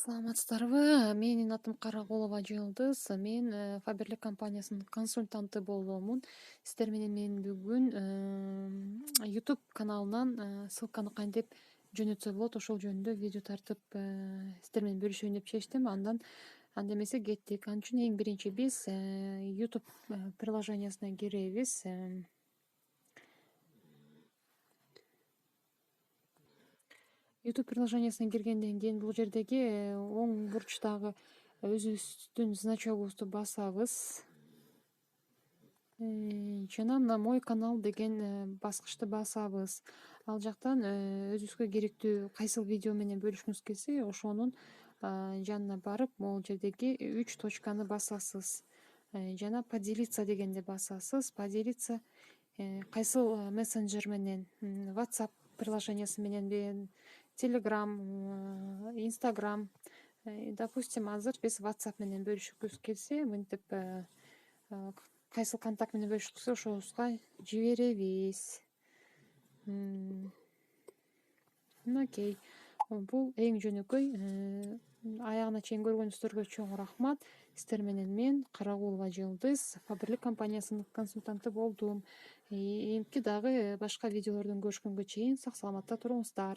Саламатсыздарбы? Менин атым Карагулова Жылдыз. Мен Фаберлик компаниясынын консультанты болуумун. Сиздер менен мен бүгүн YouTube каналынан ссылканы кантип жөнөтсө болот ошол жөнүндө видео тартып сиздер менен бөлүшөйүн деп чечтим. Анда эмесе кеттик. Ал үчүн эң биринчи биз YouTube приложениясына киребиз. YouTube приложениясына киргенден кийин бул жердеги оң бурчтагы өзүбүздүн значогубузду басабыз. Жана мына мой канал деген баскычты басабыз. Ал жактан өзүбүзгө керектүү кайсыл видео менен бөлүшкүңүз келсе ошонун жанына барып могул жердеги 3 точканы басасыз. Жана поделиться дегенди басасыз. Поделиться кайсыл мессенджер менен, WhatsApp приложениясы мененби, Telegram, Instagram. Допустим, азыр биз WhatsApp менен бөлүшкүбүз келсе, мынтип кайсыл контакт менен бөлүшкүбүз келсе ошобузга жиберебиз. Окей. Бул эң жөнөкөй. Аягына чейин көргөнүңүздөргө чоң рахмат. Сиздер менен мен Карагулова Жылдыз, Фаберлик компаниясынын консультанты болдум. Эмки дагы башка видеолордон көрүшкөнгө чейин сак саламатта туруңуздар.